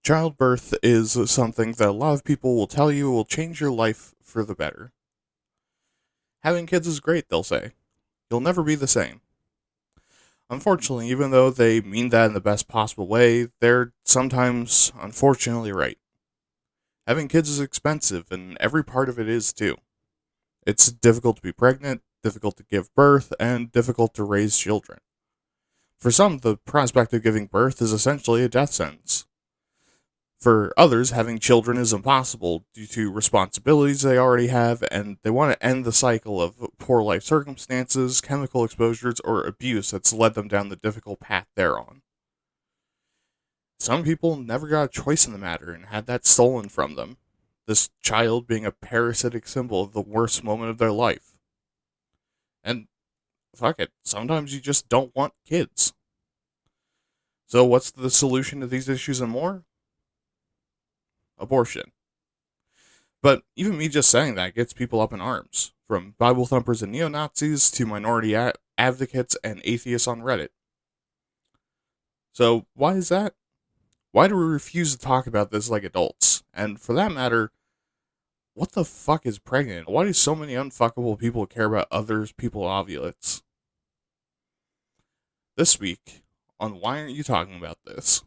Childbirth is something that a lot of people will tell you will change your life for the better. Having kids is great, they'll say. You'll never be the same. Unfortunately, even though they mean that in the best possible way, they're sometimes, unfortunately, right. Having kids is expensive, and every part of it is too. It's difficult to be pregnant, difficult to give birth, and difficult to raise children. For some, the prospect of giving birth is essentially a death sentence. For others, having children is impossible due to responsibilities they already have, and they want to end the cycle of poor life circumstances, chemical exposures, or abuse that's led them down the difficult path they're on. Some people never got a choice in the matter and had that stolen from them, this child being a parasitic symbol of the worst moment of their life. And fuck it, sometimes you just don't want kids. So what's the solution to these issues and more? Abortion. But even me just saying that gets people up in arms, from Bible thumpers and neo-Nazis to minority advocates and atheists on Reddit. So why is that? Why do we refuse to talk about this like adults? And for that matter, what the fuck is pregnant? Why do so many unfuckable people care about others people's ovulates? This week, on Why Aren't You Talking About This?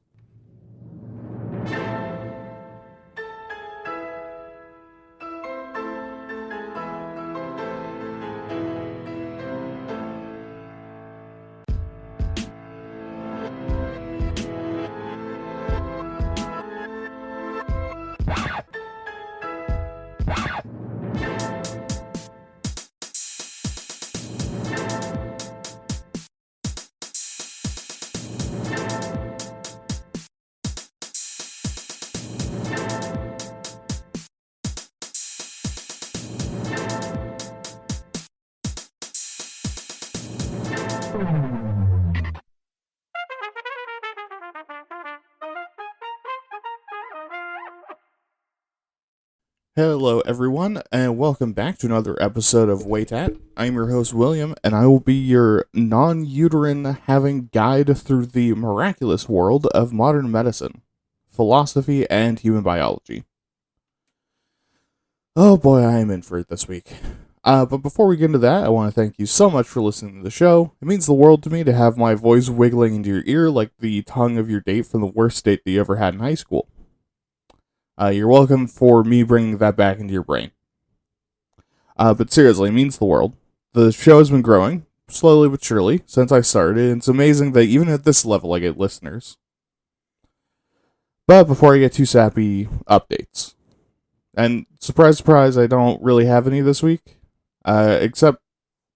Hello, everyone, and welcome back to another episode of Wait At. I'm your host, William, and I will be your non-uterine having guide through the miraculous world of modern medicine, philosophy, and human biology. Oh boy, I am in for it this week. But before we get into that, I want to thank you so much for listening to the show. It means the world to me to have my voice wiggling into your ear like the tongue of your date from the worst date that you ever had in high school. You're welcome for me bringing that back into your brain. But seriously, it means the world. The show has been growing, slowly but surely, since I started, and it's amazing that even at this level I get listeners. But before I get too sappy, updates. And surprise, surprise, I don't really have any this week, except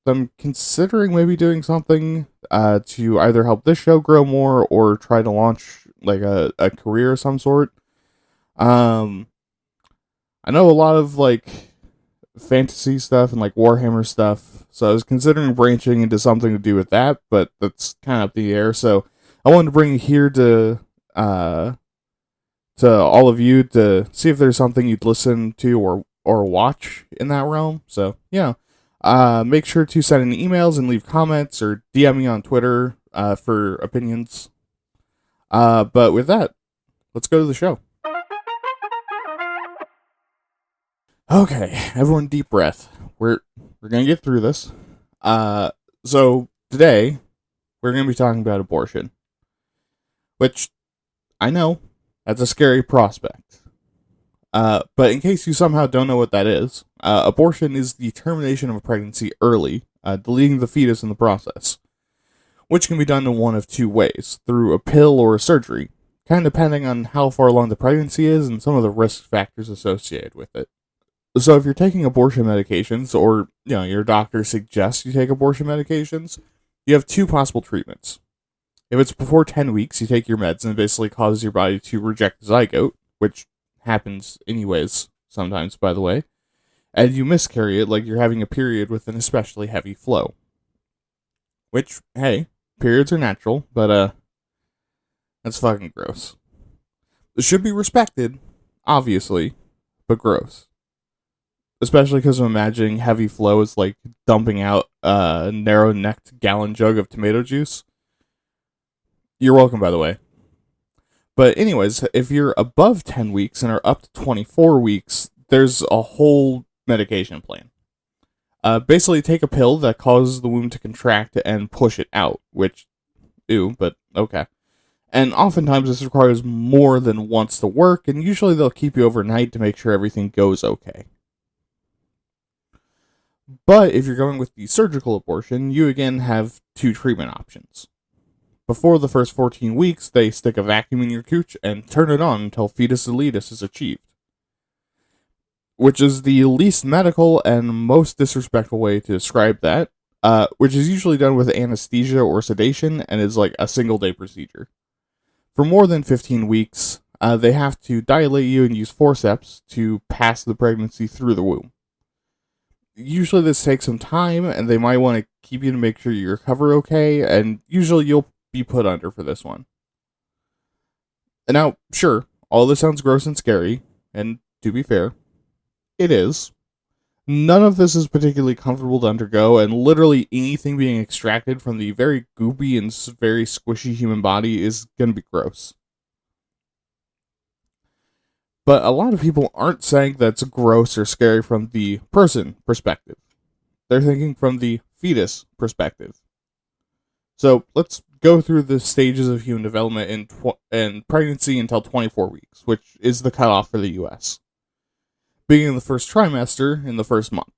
I'm considering maybe doing something to either help this show grow more or try to launch like a career of some sort. I know a lot of like fantasy stuff and like Warhammer stuff, so I was considering branching into something to do with that, but that's kind of up in the air. So I wanted to bring it here to all of you to see if there's something you'd listen to or watch in that realm. So yeah, make sure to send in emails and leave comments or DM me on Twitter for opinions. But with that, let's go to the show. Okay, everyone, deep breath. We're gonna get through this. So today we're gonna be talking about abortion, which I know that's a scary prospect. But in case you somehow don't know what that is, abortion is the termination of a pregnancy early, deleting the fetus in the process, which can be done in one of two ways: through a pill or a surgery, kind of depending on how far along the pregnancy is and some of the risk factors associated with it. So if you're taking abortion medications, or your doctor suggests you take abortion medications, you have two possible treatments. If it's before 10 weeks, you take your meds and it basically causes your body to reject the zygote, which happens anyways, sometimes, by the way, and you miscarry it like you're having a period with an especially heavy flow. Which, hey, periods are natural, but that's fucking gross. It should be respected, obviously, but gross. Especially because I'm imagining heavy flow is like dumping out a narrow-necked gallon jug of tomato juice. You're welcome, by the way. But anyways, if you're above 10 weeks and are up to 24 weeks, there's a whole medication plan. Basically, take a pill that causes the womb to contract and push it out, which, ew, but okay. And oftentimes this requires more than once to work, and usually they'll keep you overnight to make sure everything goes okay. But if you're going with the surgical abortion, you again have two treatment options. Before the first 14 weeks, they stick a vacuum in your cooch and turn it on until fetus deletus is achieved, which is the least medical and most disrespectful way to describe that, which is usually done with anesthesia or sedation and is like a single-day procedure. For more than 15 weeks, they have to dilate you and use forceps to pass the pregnancy through the womb. Usually this takes some time, and they might want to keep you to make sure you recover okay, and usually you'll be put under for this one. And now, sure, all this sounds gross and scary, and to be fair, it is. None of this is particularly comfortable to undergo, and literally anything being extracted from the very goopy and very squishy human body is going to be gross. But a lot of people aren't saying that's gross or scary from the person perspective. They're thinking from the fetus perspective. So let's go through the stages of human development in pregnancy until 24 weeks, which is the cutoff for the US. Beginning the first trimester in the first month.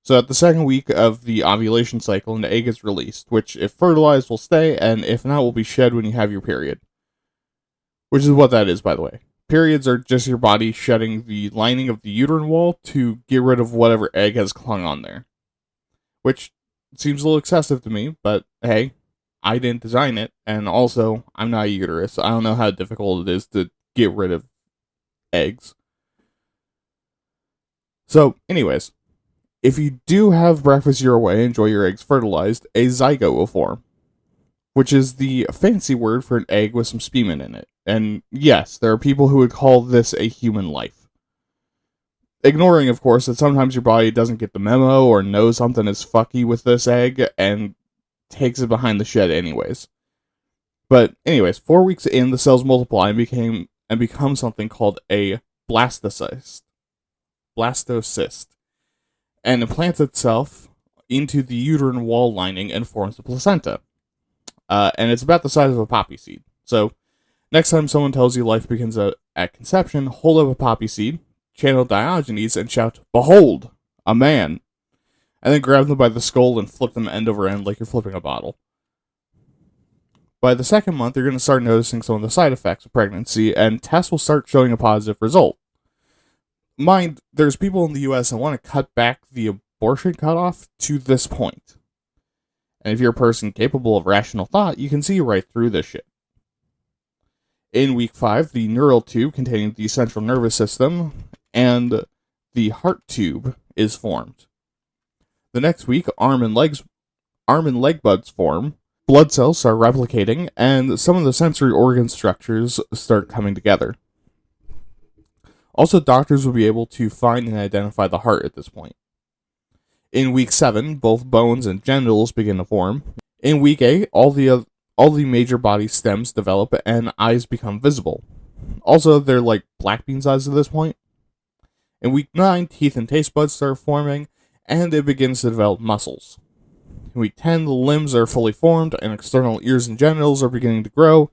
So at the second week of the ovulation cycle, an egg is released, which if fertilized will stay, and if not will be shed when you have your period. Which is what that is, by the way. Periods are just your body shedding the lining of the uterine wall to get rid of whatever egg has clung on there. Which seems a little excessive to me, but hey, I didn't design it, and also, I'm not a uterus. I don't know how difficult it is to get rid of eggs. So, anyways, if you do have breakfast your way, enjoy your eggs fertilized, a zygote will form, which is the fancy word for an egg with some spemen in it. And yes, there are people who would call this a human life. Ignoring, of course, that sometimes your body doesn't get the memo or knows something is fucky with this egg and takes it behind the shed anyways. But anyways, 4 weeks in, the cells multiply and become something called a blastocyst, and implants itself into the uterine wall lining and forms the placenta. And it's about the size of a poppy seed. So, next time someone tells you life begins at conception, hold up a poppy seed, channel Diogenes, and shout, "Behold, a man!" And then grab them by the skull and flip them end over end like you're flipping a bottle. By the second month, you're going to start noticing some of the side effects of pregnancy, and tests will start showing a positive result. Mind, there's people in the US that want to cut back the abortion cutoff to this point. And if you're a person capable of rational thought, you can see right through this shit. In week 5, the neural tube containing the central nervous system and the heart tube is formed. The next week, arm and leg buds form, blood cells start replicating, and some of the sensory organ structures start coming together. Also, doctors will be able to find and identify the heart at this point. In week 7, both bones and genitals begin to form. In week 8, all the major body stems develop and eyes become visible. Also, they're like black bean size at this point. In week 9, teeth and taste buds start forming, and it begins to develop muscles. In week 10, the limbs are fully formed, and external ears and genitals are beginning to grow.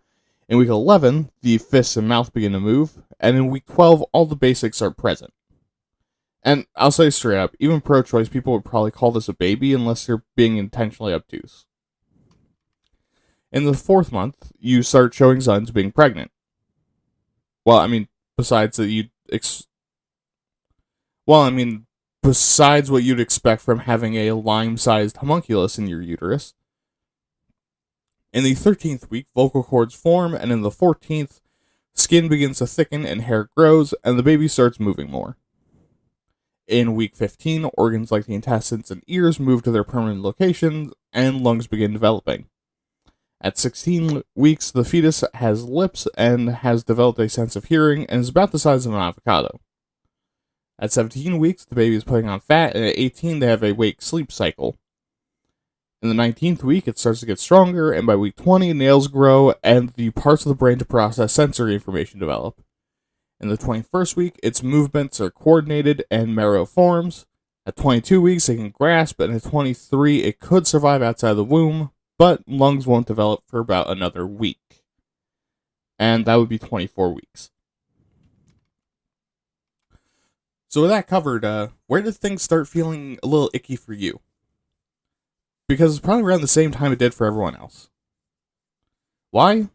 In week 11, the fists and mouth begin to move, and in week 12, all the basics are present. And I'll say straight up, even pro-choice people would probably call this a baby unless they're being intentionally obtuse. In the 4th month, you start showing signs of being pregnant. Well, I mean, besides what you'd expect from having a lime-sized homunculus in your uterus. In the 13th week, vocal cords form, and in the 14th, skin begins to thicken and hair grows, and the baby starts moving more. In week 15, organs like the intestines and ears move to their permanent locations, and lungs begin developing. At 16 weeks, the fetus has lips and has developed a sense of hearing, and is about the size of an avocado. At 17 weeks, the baby is putting on fat, and at 18, they have a wake-sleep cycle. In the 19th week, it starts to get stronger, and by week 20, nails grow and the parts of the brain to process sensory information develop. In the 21st week, its movements are coordinated and marrow forms. At 22 weeks, it can grasp, and at 23, it could survive outside the womb, but lungs won't develop for about another week. And that would be 24 weeks. So with that covered, where did things start feeling a little icky for you? Because it's probably around the same time it did for everyone else. Why?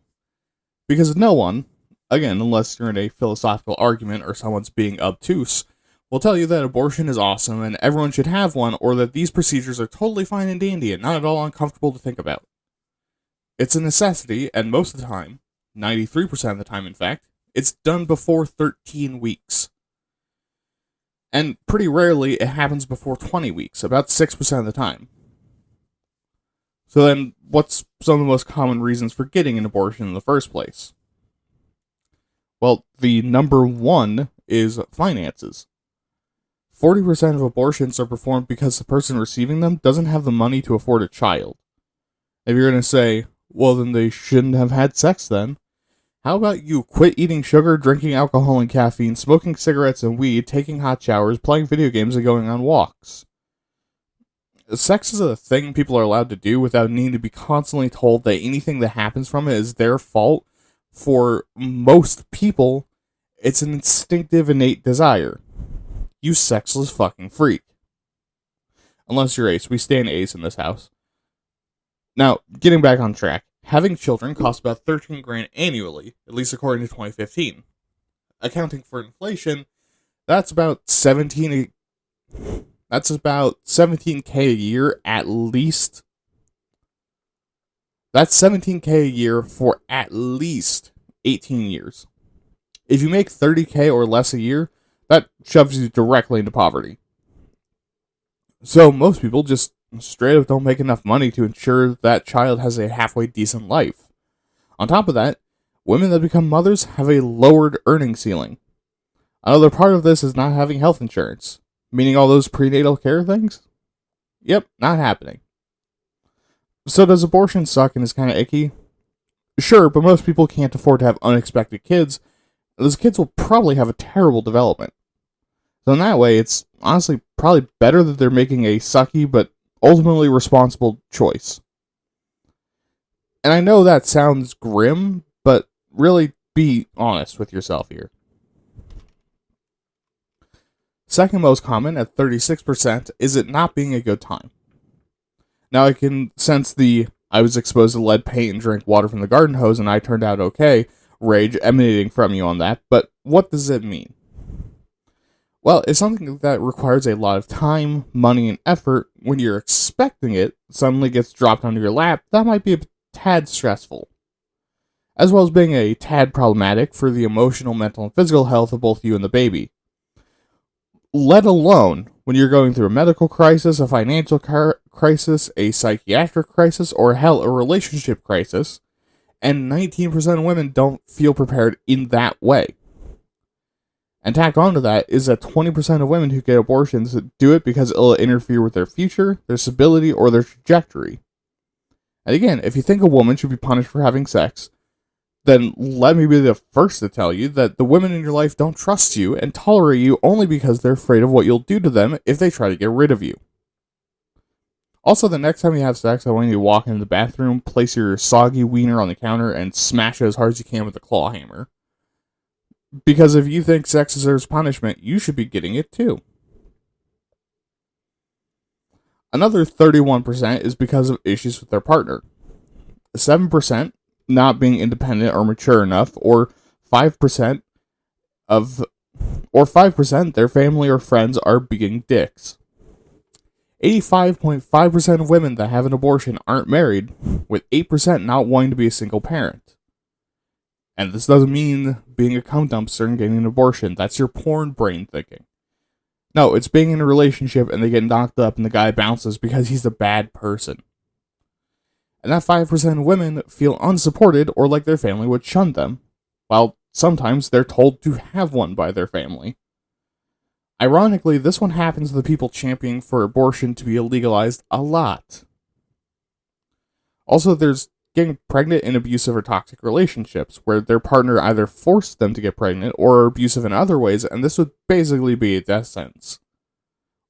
Because no one, again, unless you're in a philosophical argument or someone's being obtuse, will tell you that abortion is awesome and everyone should have one, or that these procedures are totally fine and dandy and not at all uncomfortable to think about. It's a necessity, and most of the time, 93% of the time in fact, it's done before 13 weeks. And pretty rarely it happens before 20 weeks, about 6% of the time. So then, what's some of the most common reasons for getting an abortion in the first place? Well, the number one is finances. 40% of abortions are performed because the person receiving them doesn't have the money to afford a child. If you're going to say, well, then they shouldn't have had sex then, how about you quit eating sugar, drinking alcohol and caffeine, smoking cigarettes and weed, taking hot showers, playing video games, and going on walks? Sex is a thing people are allowed to do without needing to be constantly told that anything that happens from it is their fault. For most people, it's an instinctive, innate desire. You sexless fucking freak. Unless you're ace. We stand ace in this house. Now, getting back on track. Having children costs about $13,000 annually, at least according to 2015. Accounting for inflation, that's about $17K a year at least. That's $17K a year for at least 18 years. If you make $30K or less a year, that shoves you directly into poverty. So most people just straight up don't make enough money to ensure that child has a halfway decent life. On top of that, women that become mothers have a lowered earning ceiling. Another part of this is not having health insurance. Meaning all those prenatal care things? Yep, not happening. So does abortion suck and is kind of icky? Sure, but most people can't afford to have unexpected kids. Those kids will probably have a terrible development. So in that way, it's honestly probably better that they're making a sucky but ultimately responsible choice. And I know that sounds grim, but really be honest with yourself here. Second most common, at 36%, is it not being a good time. Now I can sense I was exposed to lead paint and drank water from the garden hose and I turned out okay rage emanating from you on that, but what does it mean? Well, if something that requires a lot of time, money, and effort, when you're expecting it, suddenly gets dropped onto your lap, that might be a tad stressful. As well as being a tad problematic for the emotional, mental, and physical health of both you and the baby. Let alone when you're going through a medical crisis, a financial crisis, a psychiatric crisis, or hell, a relationship crisis, and 19% of women don't feel prepared in that way. And tacked onto that is that 20% of women who get abortions do it because it'll interfere with their future, their stability, or their trajectory. And again, if you think a woman should be punished for having sex, then let me be the first to tell you that the women in your life don't trust you and tolerate you only because they're afraid of what you'll do to them if they try to get rid of you. Also, the next time you have sex, I want you to walk into the bathroom, place your soggy wiener on the counter, and smash it as hard as you can with a claw hammer. Because if you think sex deserves punishment, you should be getting it too. Another 31% is because of issues with their partner. 7% not being independent or mature enough, or 5% their family or friends are being dicks. 85.5% of women that have an abortion aren't married, with 8% not wanting to be a single parent. And this doesn't mean being a cum dumpster and getting an abortion. That's your porn brain thinking. No, it's being in a relationship and they get knocked up and the guy bounces because he's a bad person. And that 5% of women feel unsupported or like their family would shun them, while sometimes they're told to have one by their family. Ironically, this one happens to the people championing for abortion to be illegalized a lot. Also, there's getting pregnant in abusive or toxic relationships, where their partner either forced them to get pregnant or are abusive in other ways, and this would basically be a death sentence.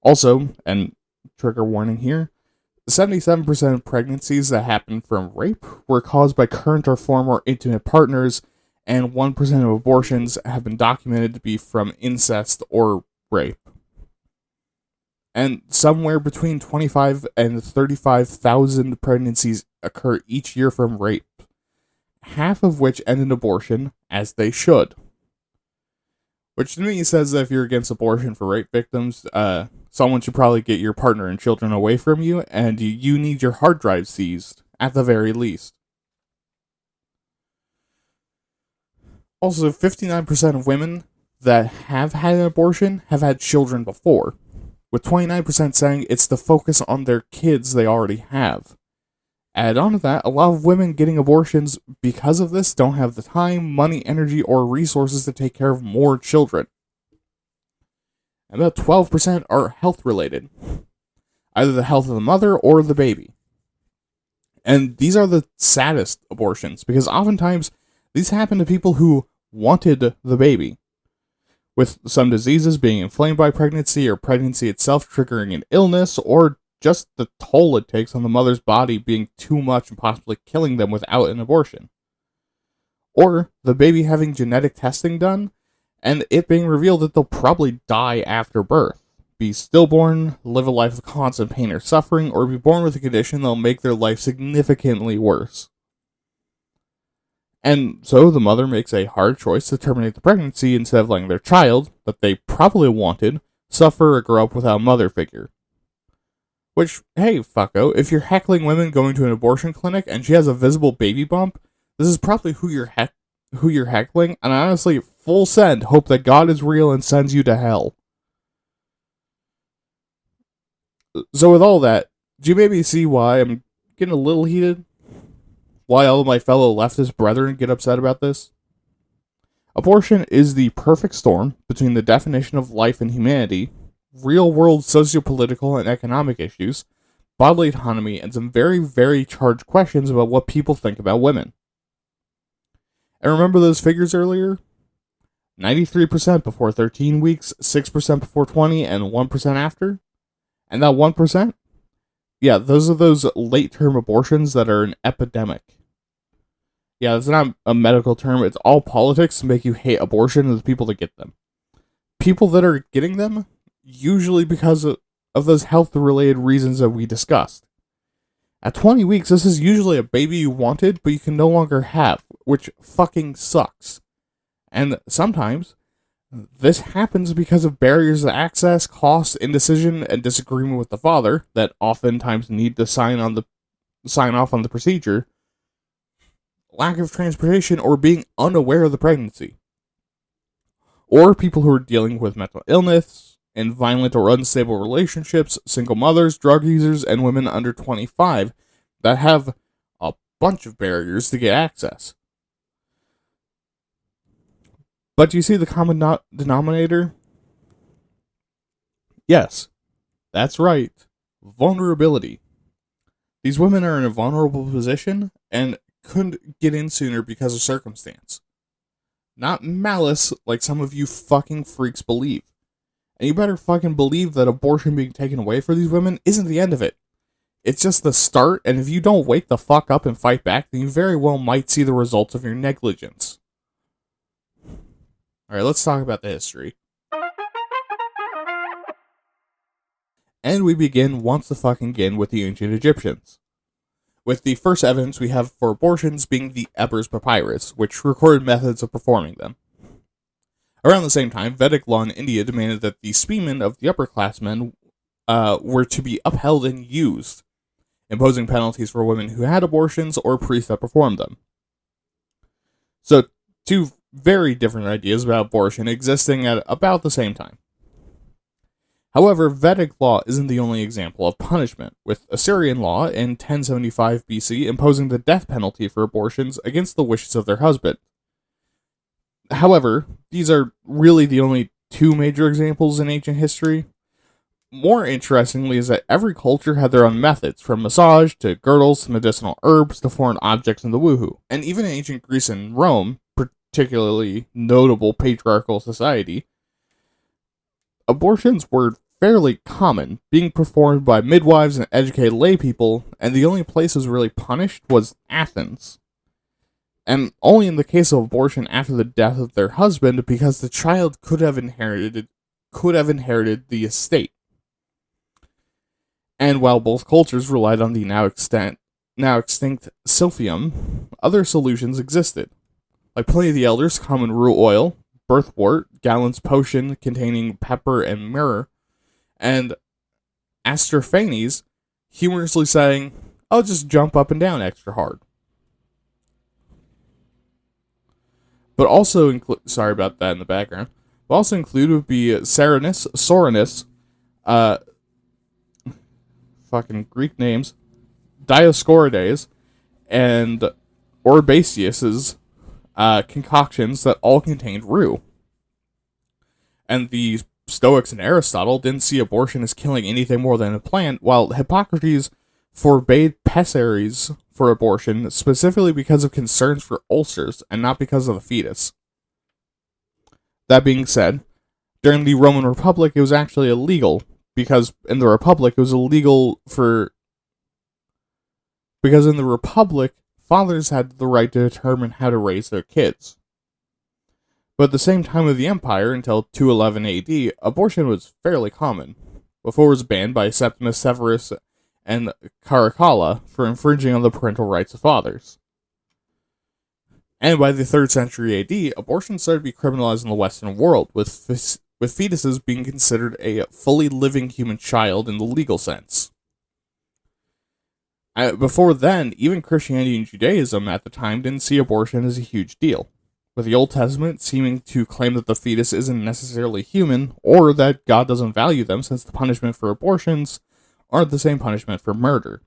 Also, and trigger warning here, 77% of pregnancies that happen from rape were caused by current or former intimate partners, and 1% of abortions have been documented to be from incest or rape. And somewhere between 25 and 35,000 pregnancies occur each year from rape, half of which end in abortion, as they should. Which to me says that if you're against abortion for rape victims, someone should probably get your partner and children away from you, and you need your hard drive seized, at the very least. Also, 59% of women that have had an abortion have had children before, with 29% saying it's the focus on their kids they already have. Add on to that, a lot of women getting abortions because of this don't have the time, money, energy, or resources to take care of more children. And about 12% are health related, either the health of the mother or the baby. And these are the saddest abortions, because oftentimes these happen to people who wanted the baby, with some diseases being inflamed by pregnancy, or pregnancy itself triggering an illness, or just the toll it takes on the mother's body being too much and possibly killing them without an abortion. Or the baby having genetic testing done, and it being revealed that they'll probably die after birth, be stillborn, live a life of constant pain or suffering, or be born with a condition that'll make their life significantly worse. And so the mother makes a hard choice to terminate the pregnancy instead of letting their child, that they probably wanted, suffer or grow up without a mother figure. Which, hey, fucko, if you're heckling women going to an abortion clinic and she has a visible baby bump, this is probably who you're heckling, and I honestly, full send, hope that God is real and sends you to hell. So with all that, do you maybe see why I'm getting a little heated? Why all of my fellow leftist brethren get upset about this? Abortion is the perfect storm between the definition of life and humanity, real-world socio-political and economic issues, bodily autonomy, and some very, very charged questions about what people think about women. And remember those figures earlier? 93% before 13 weeks, 6% before 20, and 1% after? And that 1%? Yeah, those are those late-term abortions that are an epidemic. Yeah, it's not a medical term, it's all politics to make you hate abortion and the people that get them. People that are getting them, usually because of those health-related reasons that we discussed. At 20 weeks, this is usually a baby you wanted, but you can no longer have, which fucking sucks. And sometimes, this happens because of barriers to access, cost, indecision, and disagreement with the father that oftentimes need to sign off on the procedure, lack of transportation, or being unaware of the pregnancy. Or people who are dealing with mental illness, in violent or unstable relationships, single mothers, drug users, and women under 25 that have a bunch of barriers to get access. But do you see the common denominator? Yes, that's right. Vulnerability. These women are in a vulnerable position and couldn't get in sooner because of circumstance. Not malice like some of you fucking freaks believe. And you better fucking believe that abortion being taken away for these women isn't the end of it. It's just the start, and if you don't wake the fuck up and fight back, then you very well might see the results of your negligence. Alright, let's talk about the history. And we begin once again with the ancient Egyptians, with the first evidence we have for abortions being the Ebers Papyrus, which recorded methods of performing them. Around the same time, Vedic law in India demanded that the semen of the upperclassmen were to be upheld and used, imposing penalties for women who had abortions or priests that performed them. So, two very different ideas about abortion existing at about the same time. However, Vedic law isn't the only example of punishment, with Assyrian law in 1075 BC imposing the death penalty for abortions against the wishes of their husband. However, these are really the only two major examples in ancient history. more interestingly is that every culture had their own methods, from massage to girdles to medicinal herbs to foreign objects in the woohoo. And even in ancient Greece and Rome, particularly notable patriarchal society, abortions were fairly common, being performed by midwives and educated laypeople, and the only place it was really punished was Athens. And only in the case of abortion after the death of their husband, because the child could have inherited the estate. And while both cultures relied on the now extinct silphium, other solutions existed. Like Pliny the Elder's common rue oil, birthwort, Galen's potion containing pepper and myrrh, and Astrophanes humorously saying, "I'll just jump up and down extra hard." But also include, sorry about that in the background, but also included would be Soranus, fucking Greek names, Dioscorides, and Orbasius's concoctions that all contained rue. And the Stoics and Aristotle didn't see abortion as killing anything more than a plant, while Hippocrates forbade pessaries for abortion specifically because of concerns for ulcers and not because of the fetus. That being said, during the Roman Republic it was actually illegal, because in the Republic it was illegal because in the Republic fathers had the right to determine how to raise their kids. But at the same time of the empire, until 211 AD, abortion was fairly common, before it was banned by Septimus Severus and Caracalla for infringing on the parental rights of fathers. And by the 3rd century AD, abortion started to be criminalized in the Western world, with fetuses being considered a fully living human child in the legal sense. Before then, even Christianity and Judaism at the time didn't see abortion as a huge deal, with the Old Testament seeming to claim that the fetus isn't necessarily human, or that God doesn't value them since the punishment for abortions aren't the same punishment for murder.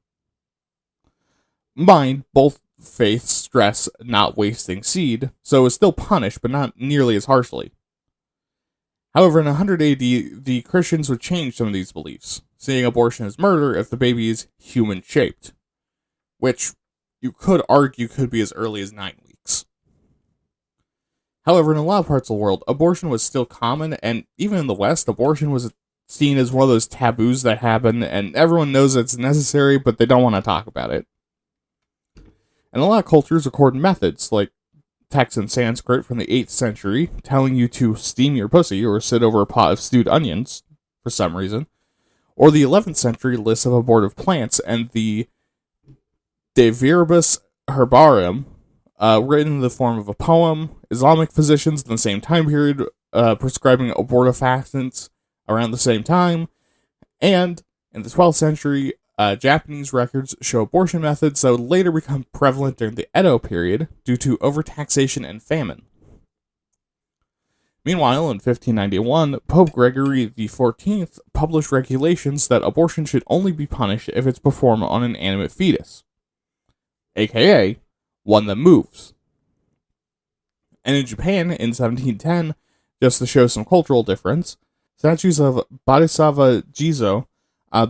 Mind, both faiths stress not wasting seed, so it's still punished, but not nearly as harshly. However, in 100 AD, the Christians would change some of these beliefs, seeing abortion as murder if the baby is human-shaped, which you could argue could be as early as 9 weeks. However, in a lot of parts of the world, abortion was still common, and even in the West, abortion was seen as one of those taboos that happen, and everyone knows it's necessary, but they don't want to talk about it. And a lot of cultures record methods, like texts in Sanskrit from the 8th century, telling you to steam your pussy or sit over a pot of stewed onions, for some reason, or the 11th century list of abortive plants, and the De Viribus Herbarium, written in the form of a poem. Islamic physicians in the same time period prescribing abortifacients around the same time, and in the 12th century, Japanese records show abortion methods that would later become prevalent during the Edo period due to overtaxation and famine. Meanwhile, in 1591, Pope Gregory XIV published regulations that abortion should only be punished if it's performed on an animate fetus, aka one that moves. And in Japan, in 1710, just to show some cultural difference, statues of Bodhisattva Jizo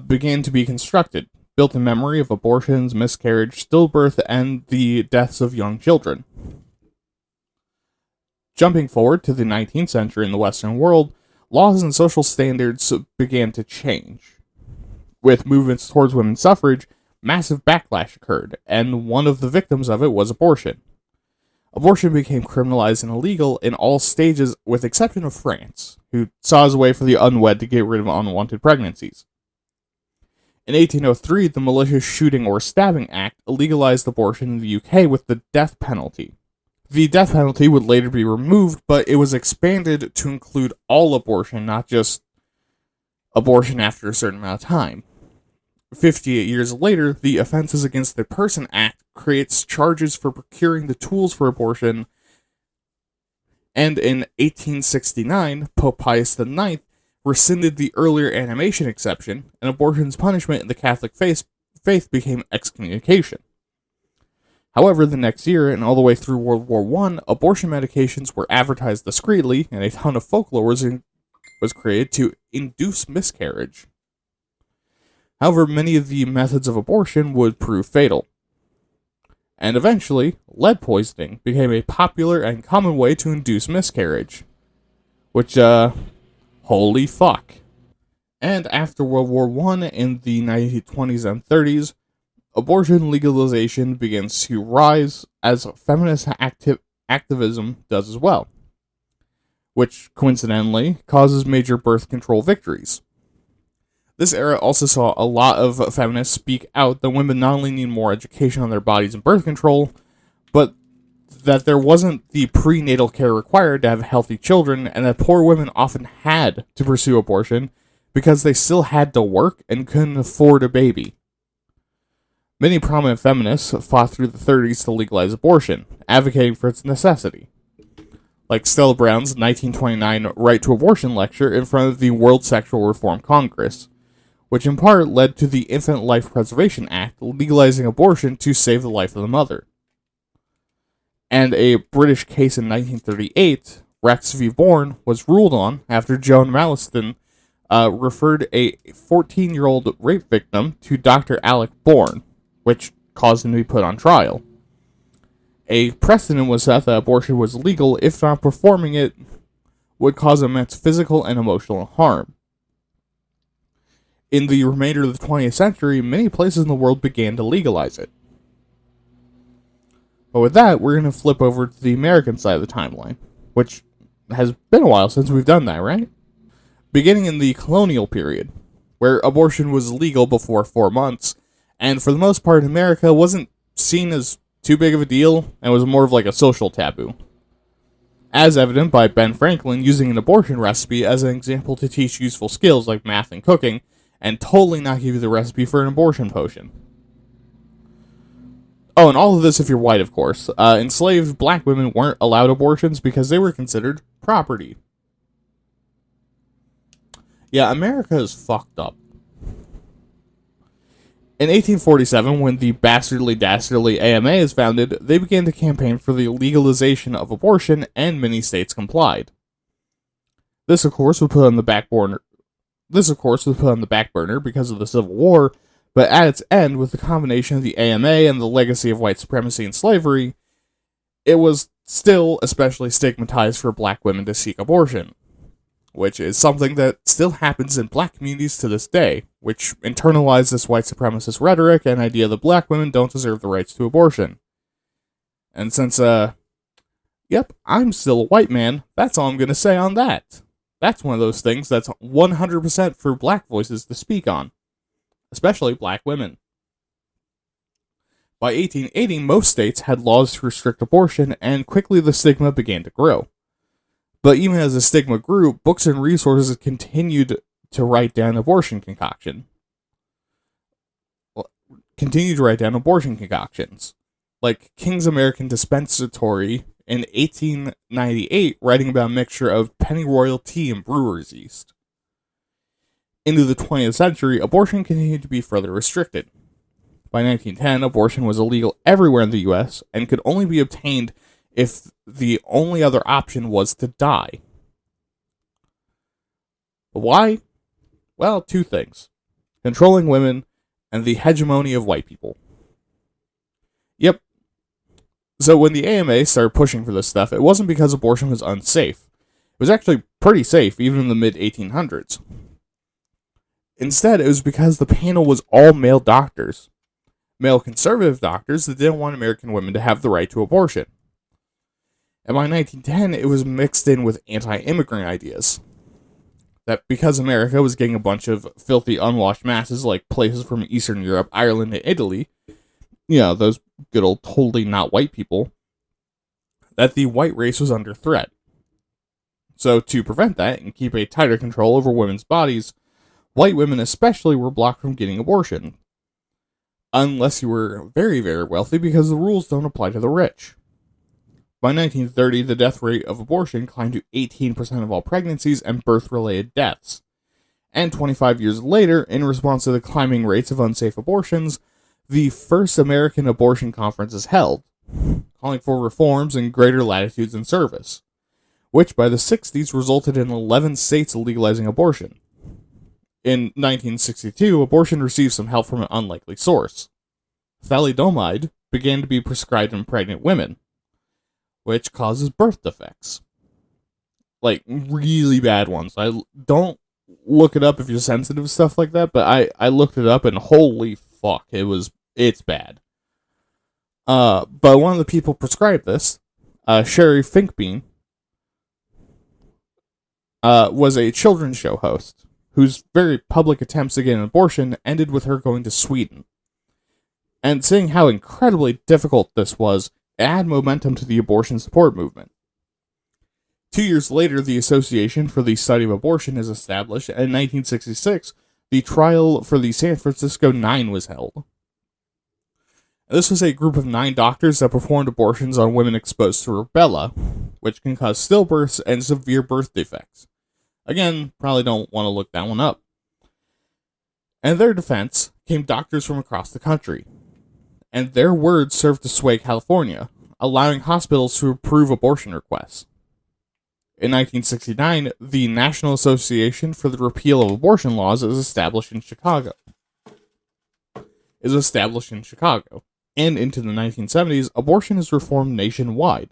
began to be constructed, built in memory of abortions, miscarriage, stillbirth, and the deaths of young children. Jumping forward to the 19th century in the Western world, laws and social standards began to change. With movements towards women's suffrage, massive backlash occurred, and one of the victims of it was abortion. Abortion became criminalized and illegal in all stages, with exception of France, who saw as a way for the unwed to get rid of unwanted pregnancies. In 1803, the Malicious Shooting or Stabbing Act legalized abortion in the UK with the death penalty. The death penalty would later be removed, but it was expanded to include all abortion, not just abortion after a certain amount of time. 58 years later, the Offenses Against the Person Act creates charges for procuring the tools for abortion, and in 1869, Pope Pius IX rescinded the earlier animation exception, and abortion's punishment in the Catholic faith became excommunication. However, the next year, and all the way through World War I, abortion medications were advertised discreetly, and a ton of folklore was created to induce miscarriage. However, many of the methods of abortion would prove fatal. And eventually, lead poisoning became a popular and common way to induce miscarriage. Which, holy fuck. And after World War I in the 1920s and 30s, abortion legalization begins to rise as feminist activism does as well, which coincidentally causes major birth control victories. This era also saw a lot of feminists speak out that women not only need more education on their bodies and birth control, but that there wasn't the prenatal care required to have healthy children, and that poor women often had to pursue abortion because they still had to work and couldn't afford a baby. Many prominent feminists fought through the 30s to legalize abortion, advocating for its necessity. Like Stella Brown's 1929 Right to Abortion lecture in front of the World Sexual Reform Congress, which in part led to the Infant Life Preservation Act legalizing abortion to save the life of the mother. And a British case in 1938, Rex v. Bourne, was ruled on after Joan Malliston referred a 14-year-old rape victim to Dr. Alec Bourne, which caused him to be put on trial. A precedent was set that abortion was legal if not performing it would cause immense physical and emotional harm. In the remainder of the 20th century, many places in the world began to legalize it. But with that, we're going to flip over to the American side of the timeline, which has been a while since we've done that, right? Beginning in the colonial period, where abortion was legal before 4 months, and for the most part, America wasn't seen as too big of a deal, and was more of like a social taboo. As evident by Ben Franklin using an abortion recipe as an example to teach useful skills like math and cooking, and totally not give you the recipe for an abortion potion. Oh, and all of this if you're white, of course. Enslaved black women weren't allowed abortions because they were considered property. Yeah, America is fucked up. In 1847, when the Bastardly Dastardly AMA is founded, they began to campaign for the legalization of abortion, and many states complied. This, of course, was put on the back burner because of the Civil War, but at its end, with the combination of the AMA and the legacy of white supremacy and slavery, it was still especially stigmatized for black women to seek abortion, which is something that still happens in black communities to this day, which internalized this white supremacist rhetoric and idea that black women don't deserve the rights to abortion. And since, yep, I'm still a white man, that's all I'm gonna say on that. That's one of those things that's 100% for black voices to speak on, especially black women. By 1880, most states had laws to restrict abortion, and quickly the stigma began to grow. But even as the stigma grew, books and resources continued to write down abortion concoctions. Like King's American Dispensatory in 1898, writing about a mixture of pennyroyal tea and brewer's yeast. Into the 20th century, abortion continued to be further restricted. By 1910, abortion was illegal everywhere in the US and could only be obtained if the only other option was to die. But why? Well, two things: controlling women and the hegemony of white people. Yep. So when the AMA started pushing for this stuff, it wasn't because abortion was unsafe. It was actually pretty safe, even in the mid-1800s. Instead, it was because the panel was all male doctors. Male conservative doctors that didn't want American women to have the right to abortion. And by 1910, it was mixed in with anti-immigrant ideas. That because America was getting a bunch of filthy, unwashed masses like places from Eastern Europe, Ireland, and Italy, you know, those good old totally not white people, that the white race was under threat. So to prevent that and keep a tighter control over women's bodies, white women especially were blocked from getting abortion. Unless you were very, very wealthy, because the rules don't apply to the rich. By 1930, the death rate of abortion climbed to 18% of all pregnancies and birth-related deaths. And 25 years later, in response to the climbing rates of unsafe abortions, the first American abortion conference is held, calling for reforms and greater latitudes in service, which by the 60s resulted in 11 states legalizing abortion. In 1962, abortion received some help from an unlikely source. Thalidomide began to be prescribed in pregnant women, which causes birth defects. Like, really bad ones. I don't look it up if you're sensitive to stuff like that, but I looked it up and holy fuck, it's bad. But one of the people prescribed this, Sherry Finkbean, was a children's show host whose very public attempts to get an abortion ended with her going to Sweden. And seeing how incredibly difficult this was, it added momentum to the abortion support movement. 2 years later, the Association for the Study of Abortion is established, and in 1966, the trial for the San Francisco 9 was held. This was a group of 9 doctors that performed abortions on women exposed to rubella, which can cause stillbirths and severe birth defects. Again, probably don't want to look that one up. And in their defense came doctors from across the country, and their words served to sway California, allowing hospitals to approve abortion requests. In 1969, the National Association for the Repeal of Abortion Laws is established in Chicago. And into the 1970s, abortion is reformed nationwide.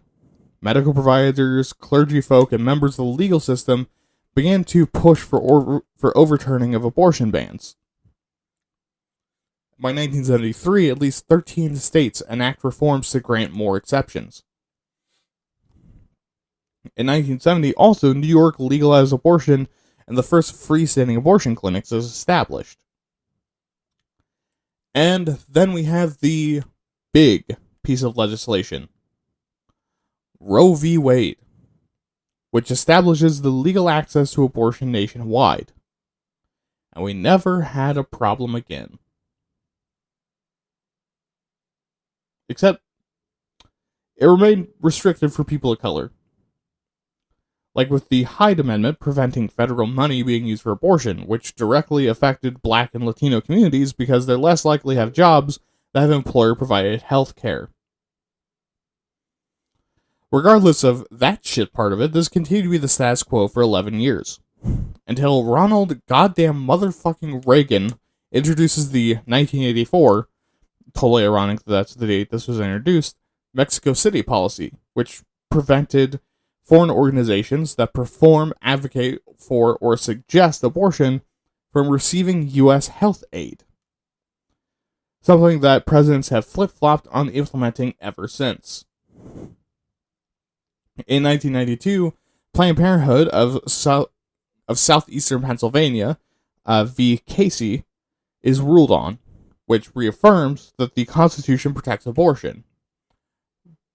Medical providers, clergy folk, and members of the legal system began to push for overturning of abortion bans. By 1973, at least 13 states enact reforms to grant more exceptions. In 1970, also, New York legalized abortion, and the first freestanding abortion clinics is established. And then we have the big piece of legislation, Roe v. Wade, which establishes the legal access to abortion nationwide. And we never had a problem again. Except, it remained restricted for people of color. Like with the Hyde Amendment preventing federal money being used for abortion, which directly affected Black and Latino communities because they're less likely to have jobs that have employer-provided health care. Regardless of that shit part of it, this continued to be the status quo for 11 years. Until Ronald goddamn motherfucking Reagan introduces the 1984, totally ironic that that's the date this was introduced, Mexico City policy, which prevented foreign organizations that perform, advocate for, or suggest abortion from receiving U.S. health aid. Something that presidents have flip-flopped on implementing ever since. In 1992, Planned Parenthood of southeastern Pennsylvania, v. Casey, is ruled on, which reaffirms that the Constitution protects abortion.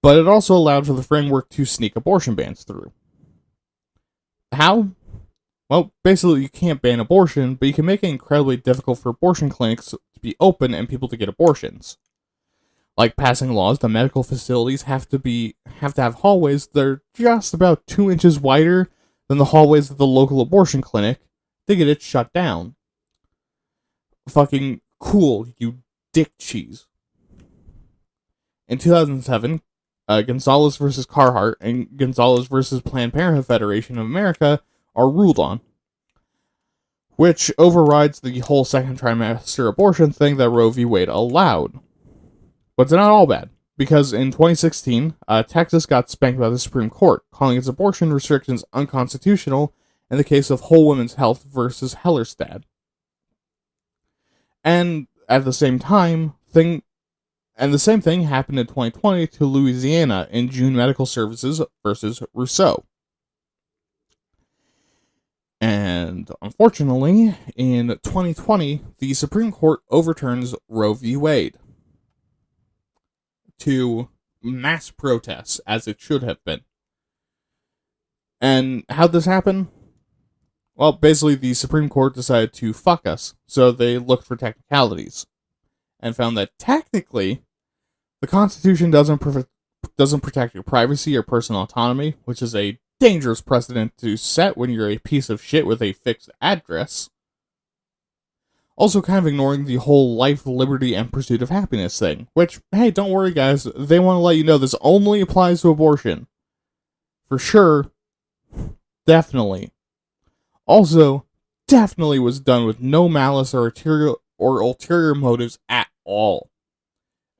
But it also allowed for the framework to sneak abortion bans through. How? Well, basically you can't ban abortion, but you can make it incredibly difficult for abortion clinics to be open and people to get abortions. Like passing laws that medical facilities have to have hallways that are just about 2 inches wider than the hallways of the local abortion clinic to get it shut down. Fucking cool, you dick cheese. In 2007, Gonzalez versus Carhart and Gonzalez versus Planned Parenthood Federation of America are ruled on, which overrides the whole second trimester abortion thing that Roe v. Wade allowed. But it's not all bad, because in 2016, Texas got spanked by the Supreme Court, calling its abortion restrictions unconstitutional in the case of Whole Women's Health versus Hellerstedt. And at the same time, the same thing happened in 2020 to Louisiana in June Medical Services versus Rousseau. And unfortunately, in 2020, the Supreme Court overturns Roe v. Wade to mass protests, as it should have been. And how'd this happen? Well, basically, the Supreme Court decided to fuck us, so they looked for technicalities, and found that technically, the Constitution doesn't protect your privacy or personal autonomy, which is a dangerous precedent to set when you're a piece of shit with a fixed address. Also kind of ignoring the whole life, liberty, and pursuit of happiness thing, which, hey, don't worry guys, they want to let you know this only applies to abortion. For sure. Definitely. Also, definitely was done with no malice or ulterior motives at all.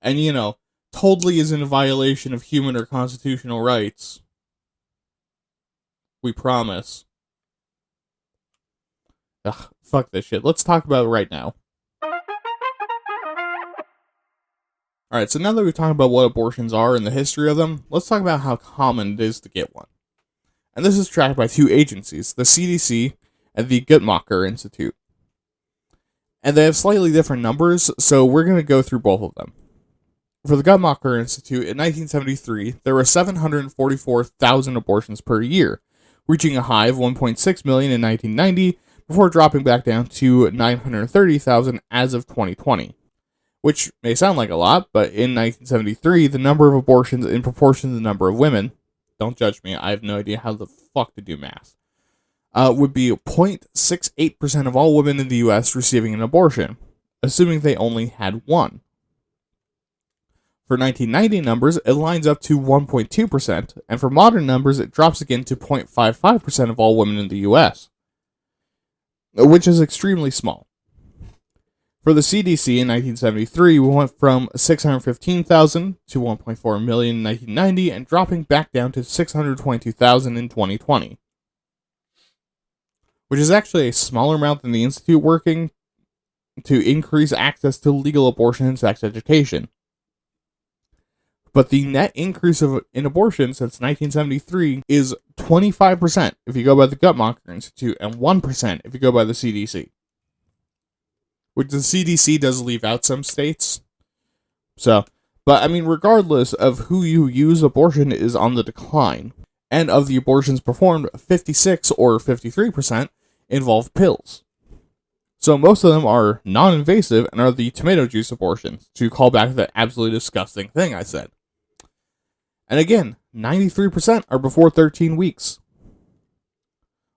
And, totally is in violation of human or constitutional rights. We promise. Ugh, fuck this shit. Let's talk about it right now. Alright, so now that we've talked about what abortions are and the history of them, let's talk about how common it is to get one. And this is tracked by two agencies, the CDC and the Guttmacher Institute. And they have slightly different numbers, so we're going to go through both of them. For the Guttmacher Institute, in 1973, there were 744,000 abortions per year, reaching a high of 1.6 million in 1990, before dropping back down to 930,000 as of 2020. Which may sound like a lot, but in 1973, the number of abortions in proportion to the number of women, don't judge me, I have no idea how the fuck to do math, would be 0.68% of all women in the US receiving an abortion, assuming they only had one. For 1990 numbers, it lines up to 1.2%, and for modern numbers, it drops again to 0.55% of all women in the US, which is extremely small. For the CDC in 1973, we went from 615,000 to 1.4 million in 1990 and dropping back down to 622,000 in 2020. Which is actually a smaller amount than the Institute working to increase access to legal abortion and sex education. But the net increase in abortion since 1973 is 25% if you go by the Guttmacher Institute and 1% if you go by the CDC. Which the CDC does leave out some states. But regardless of who you use, abortion is on the decline. And of the abortions performed, 56 or 53% involve pills. So most of them are non-invasive and are the tomato juice abortions, to call back that absolutely disgusting thing I said. And again, 93% are before 13 weeks.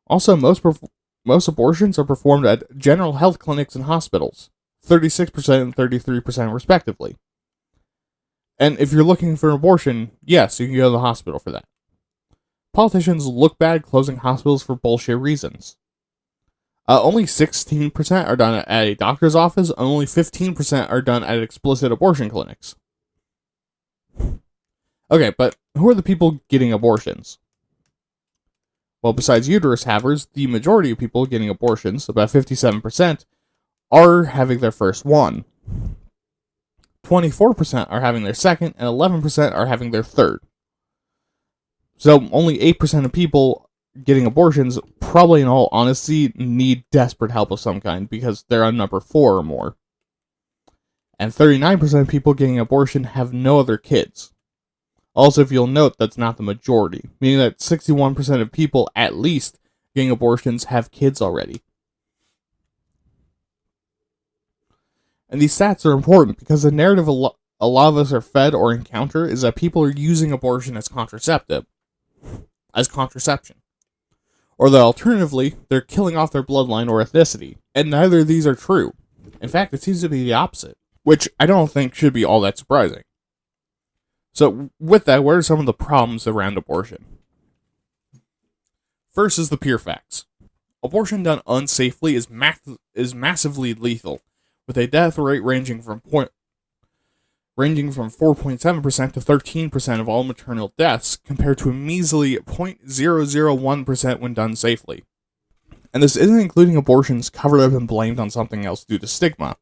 Also, most abortions are performed at general health clinics and hospitals, 36% and 33% respectively. And if you're looking for an abortion, yes, you can go to the hospital for that. Politicians look bad closing hospitals for bullshit reasons. Only 16% are done at a doctor's office, and only 15% are done at explicit abortion clinics. Okay, but who are the people getting abortions? Well, besides uterus havers, the majority of people getting abortions, about 57%, are having their first one. 24% are having their second, and 11% are having their third. So only 8% of people getting abortions, probably in all honesty, need desperate help of some kind, because they're on number 4 or more. And 39% of people getting abortion have no other kids. Also, if you'll note, that's not the majority, meaning that 61% of people, at least, getting abortions have kids already. And these stats are important because the narrative a lot of us are fed or encounter is that people are using abortion as contraception. Or that alternatively, they're killing off their bloodline or ethnicity. And neither of these are true. In fact, it seems to be the opposite, which I don't think should be all that surprising. So, with that, what are some of the problems around abortion? First is the pure facts. Abortion done unsafely is massively lethal, with a death rate ranging from 4.7% to 13% of all maternal deaths, compared to a measly 0.001% when done safely. And this isn't including abortions covered up and blamed on something else due to stigma.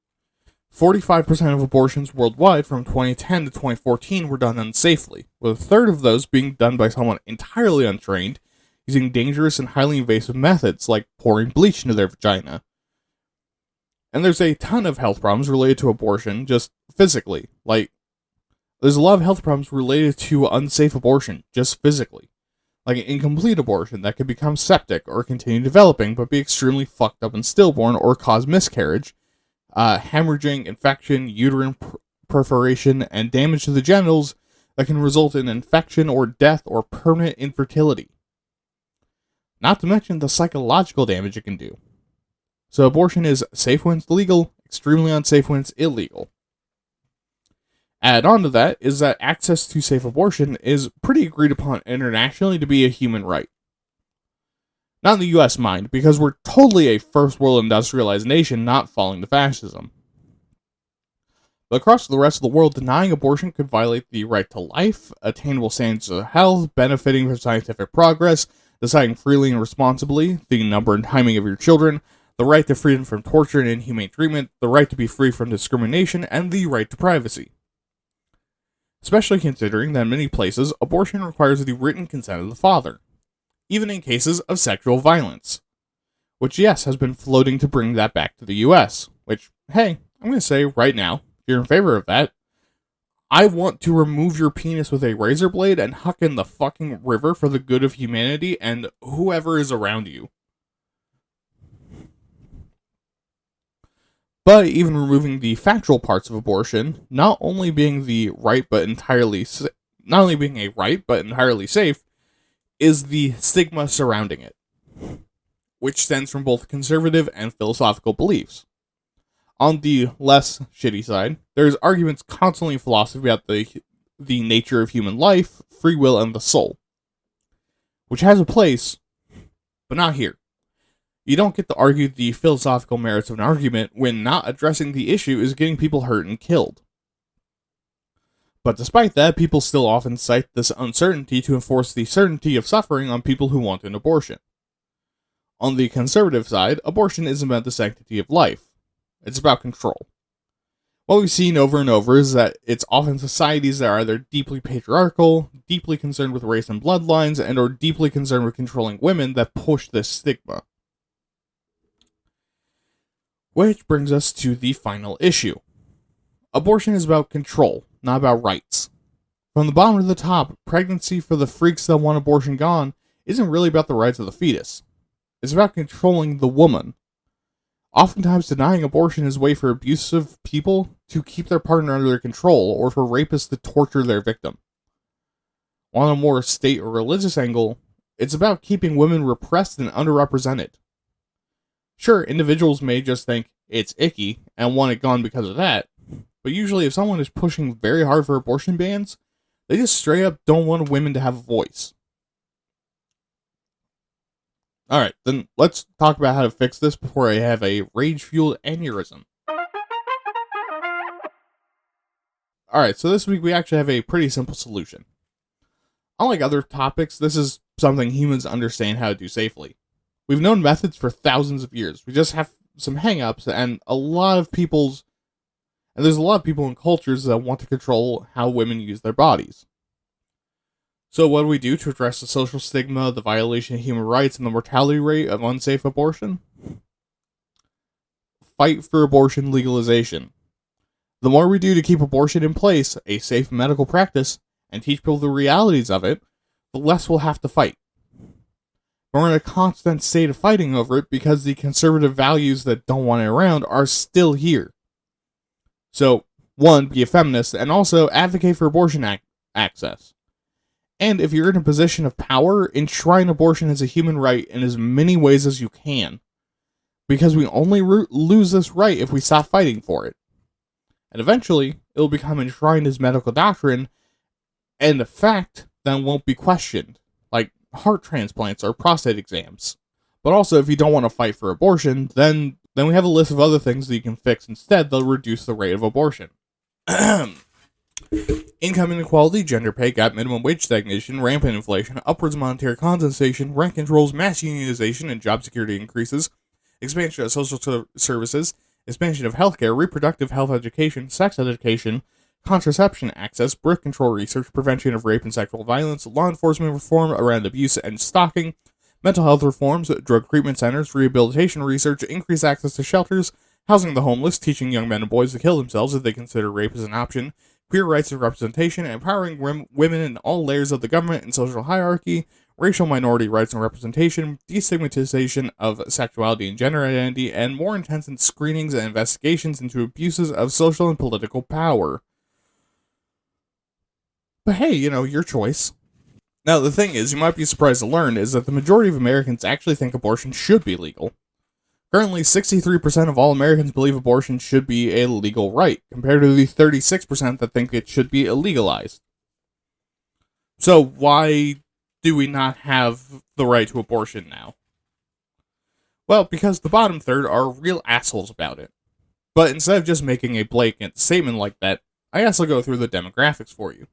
45% of abortions worldwide from 2010 to 2014 were done unsafely, with a third of those being done by someone entirely untrained, using dangerous and highly invasive methods like pouring bleach into their vagina. And there's a ton of health problems related to abortion, just physically. There's a lot of health problems related to unsafe abortion, just physically. Like an incomplete abortion that could become septic or continue developing, but be extremely fucked up and stillborn or cause miscarriage, hemorrhaging, infection, uterine perforation, and damage to the genitals that can result in infection or death or permanent infertility. Not to mention the psychological damage it can do. So abortion is safe when it's legal, extremely unsafe when it's illegal. Add on to that is that access to safe abortion is pretty agreed upon internationally to be a human right. Not in the US, mind, because we're totally a first world industrialized nation not falling to fascism. But across the rest of the world, denying abortion could violate the right to life, attainable standards of health, benefiting from scientific progress, deciding freely and responsibly, the number and timing of your children, the right to freedom from torture and inhumane treatment, the right to be free from discrimination, and the right to privacy. Especially considering that in many places, abortion requires the written consent of the father, even in cases of sexual violence. Which, yes, has been floating to bring that back to the US, which, hey, I'm going to say right now, if you're in favor of that, I want to remove your penis with a razor blade and huck in the fucking river for the good of humanity and whoever is around you. But even removing the factual parts of abortion, not only being a right but entirely safe, is the stigma surrounding it, which stems from both conservative and philosophical beliefs. On the less shitty side, there's arguments constantly in philosophy about the nature of human life, free will, and the soul, which has a place, but not here. You don't get to argue the philosophical merits of an argument when not addressing the issue is getting people hurt and killed. But despite that, people still often cite this uncertainty to enforce the certainty of suffering on people who want an abortion. On the conservative side, abortion isn't about the sanctity of life. It's about control. What we've seen over and over is that it's often societies that are either deeply patriarchal, deeply concerned with race and bloodlines, and or deeply concerned with controlling women that push this stigma. Which brings us to the final issue. Abortion is about control, not about rights. From the bottom to the top, pregnancy for the freaks that want abortion gone isn't really about the rights of the fetus. It's about controlling the woman. Oftentimes, denying abortion is a way for abusive people to keep their partner under their control, or for rapists to torture their victim. On a more state or religious angle, it's about keeping women repressed and underrepresented. Sure, individuals may just think it's icky and want it gone because of that, but usually if someone is pushing very hard for abortion bans, they just straight up don't want women to have a voice. Alright, then let's talk about how to fix this before I have a rage-fueled aneurysm. Alright, so this week we actually have a pretty simple solution. Unlike other topics, this is something humans understand how to do safely. We've known methods for thousands of years. We just have some hang-ups, and there's a lot of people in cultures that want to control how women use their bodies. So what do we do to address the social stigma, the violation of human rights, and the mortality rate of unsafe abortion? Fight for abortion legalization. The more we do to keep abortion in place, a safe medical practice, and teach people the realities of it, the less we'll have to fight. We're in a constant state of fighting over it because the conservative values that don't want it around are still here. So, one, be a feminist, and also advocate for abortion access. And if you're in a position of power, enshrine abortion as a human right in as many ways as you can. Because we only lose this right if we stop fighting for it. And eventually, it'll become enshrined as medical doctrine, and a fact that won't be questioned, like heart transplants or prostate exams. But also, if you don't want to fight for abortion, then we have a list of other things that you can fix instead that'll reduce the rate of abortion. Income inequality, gender pay gap, minimum wage stagnation, rampant inflation, upwards monetary compensation, rent controls, mass unionization, and job security increases, expansion of social services, expansion of healthcare, reproductive health education, sex education, contraception access, birth control research, prevention of rape and sexual violence, law enforcement reform around abuse and stalking, mental health reforms, drug treatment centers, rehabilitation research, increased access to shelters, housing the homeless, teaching young men and boys to kill themselves if they consider rape as an option, queer rights and representation, empowering women in all layers of the government and social hierarchy, racial minority rights and representation, destigmatization of sexuality and gender identity, and more intense screenings and investigations into abuses of social and political power. But hey, your choice. Now, the thing is, you might be surprised to learn, is that the majority of Americans actually think abortion should be legal. Currently, 63% of all Americans believe abortion should be a legal right, compared to the 36% that think it should be illegalized. So, why do we not have the right to abortion now? Well, because the bottom third are real assholes about it. But instead of just making a blanket statement like that, I guess I'll go through the demographics for you.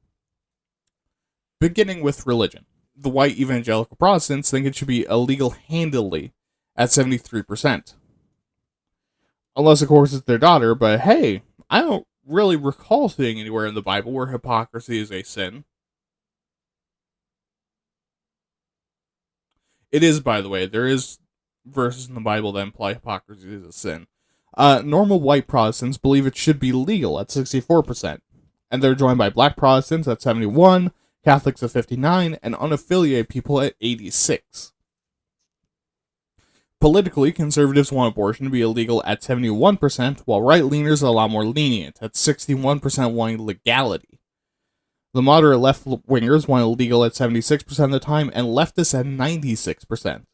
Beginning with religion. The white evangelical Protestants think it should be illegal handily at 73%. Unless, of course, it's their daughter, but hey, I don't really recall seeing anywhere in the Bible where hypocrisy is a sin. It is, by the way, there is verses in the Bible that imply hypocrisy is a sin. Normal white Protestants believe it should be legal at 64%, and they're joined by black Protestants at 71%, Catholics at 59%, and unaffiliated people at 86%. Politically, conservatives want abortion to be illegal at 71%, while right-leaners are a lot more lenient, at 61% wanting legality. The moderate left-wingers want illegal at 76% of the time, and leftists at 96%.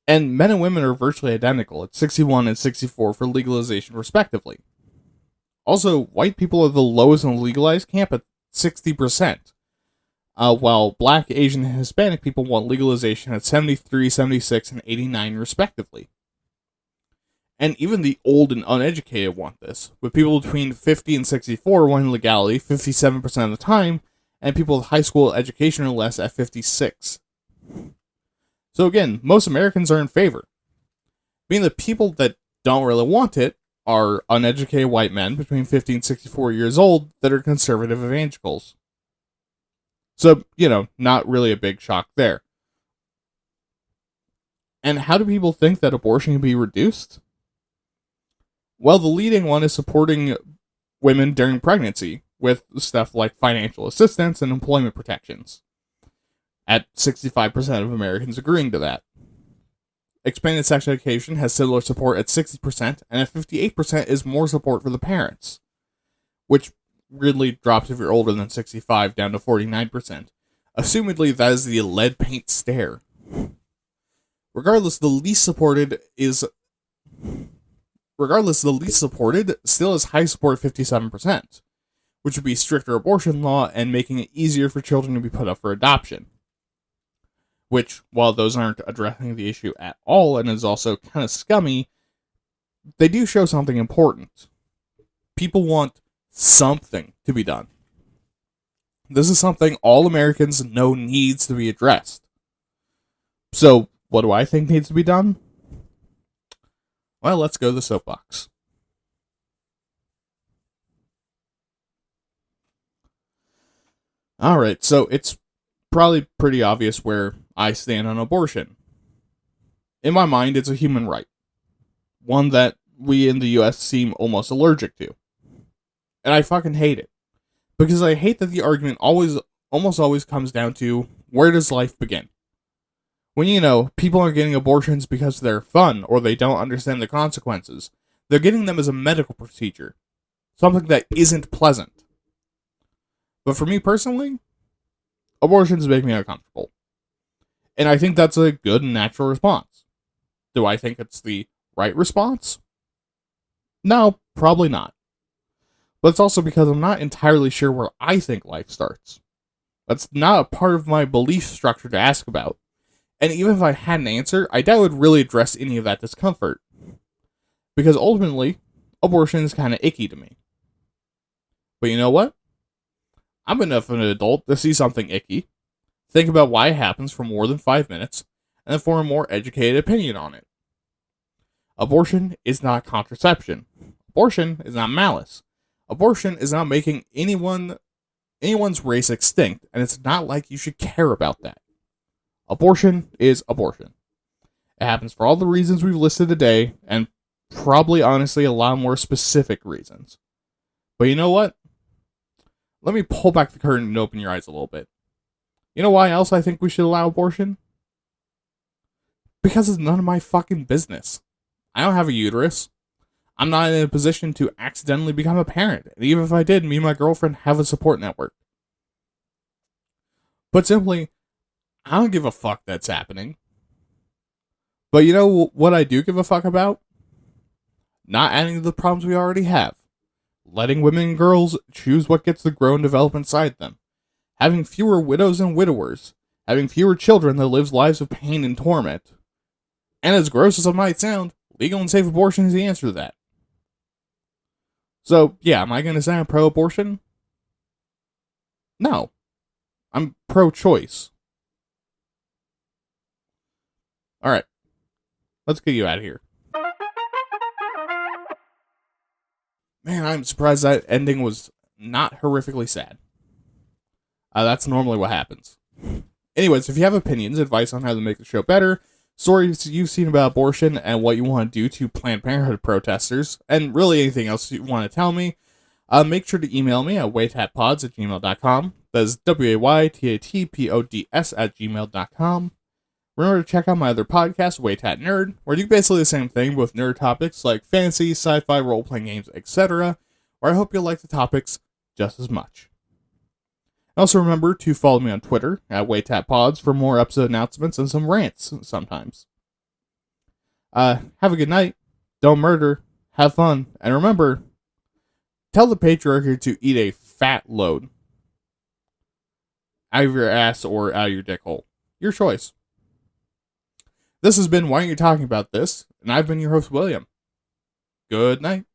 And men and women are virtually identical, at 61 and 64 for legalization respectively. Also, white people are the lowest in the legalized camp at 60%, while black, Asian, and Hispanic people want legalization at 73, 76, and 89 respectively. And even the old and uneducated want this, with people between 50 and 64 wanting legality 57% of the time, and people with high school education or less at 56%. So again, most Americans are in favor. Meaning the people that don't really want it are uneducated white men between 50 and 64 years old that are conservative evangelicals. So, not really a big shock there. And how do people think that abortion can be reduced? Well, the leading one is supporting women during pregnancy with stuff like financial assistance and employment protections, at 65% of Americans agreeing to that. Expanded sex education has similar support at 60%, and at 58% is more support for the parents, which really drops if you're older than 65 down to 49%. Assumedly, that is the lead paint stare. Regardless, the least supported still has high support at 57%, which would be stricter abortion law and making it easier for children to be put up for adoption. Which, while those aren't addressing the issue at all and is also kind of scummy, they do show something important. People want something to be done. This is something all Americans know needs to be addressed. So, what do I think needs to be done? Well, let's go to the soapbox. Alright, so it's probably pretty obvious where I stand on abortion. In my mind, it's a human right. One that we in the US seem almost allergic to. And I fucking hate it. Because I hate that the argument almost always comes down to, where does life begin? When, people are getting abortions because they're fun or they don't understand the consequences, they're getting them as a medical procedure. Something that isn't pleasant. But for me personally, abortions make me uncomfortable. And I think that's a good and natural response. Do I think it's the right response? No, probably not. But it's also because I'm not entirely sure where I think life starts. That's not a part of my belief structure to ask about. And even if I had an answer, I doubt it would really address any of that discomfort. Because ultimately, abortion is kind of icky to me. But you know what? I'm enough of an adult to see something icky, think about why it happens for more than 5 minutes, and then form a more educated opinion on it. Abortion is not contraception. Abortion is not malice. Abortion is not making anyone's race extinct, and it's not like you should care about that. Abortion is abortion. It happens for all the reasons we've listed today, and probably honestly a lot more specific reasons. But you know what? Let me pull back the curtain and open your eyes a little bit. You know why else I think we should allow abortion? Because it's none of my fucking business. I don't have a uterus. I'm not in a position to accidentally become a parent. And even if I did, me and my girlfriend have a support network. But simply, I don't give a fuck that's happening. But you know what I do give a fuck about? Not adding to the problems we already have. Letting women and girls choose what gets to grow and develop inside them. Having fewer widows and widowers. Having fewer children that live lives of pain and torment. And as gross as it might sound, legal and safe abortion is the answer to that. So, yeah, am I going to say I'm pro-abortion? No. I'm pro-choice. Alright, let's get you out of here. Man, I'm surprised that ending was not horrifically sad. That's normally what happens. Anyways, if you have opinions, advice on how to make the show better, stories you've seen about abortion, and what you want to do to Planned Parenthood protesters, and really anything else you want to tell me, make sure to email me at waytatpods@gmail.com. That's waytatpods@gmail.com. Remember to check out my other podcast, Waytat Nerd, where I do basically the same thing with nerd topics like fantasy, sci-fi, role-playing games, etc., where I hope you'll like the topics just as much. Also remember to follow me on Twitter at WaytatPods for more episode announcements and some rants sometimes. Have a good night. Don't murder. Have fun. And remember, tell the patriarchy to eat a fat load out of your ass or out of your dick hole. Your choice. This has been Why Aren't You Talking About This? And I've been your host, William. Good night.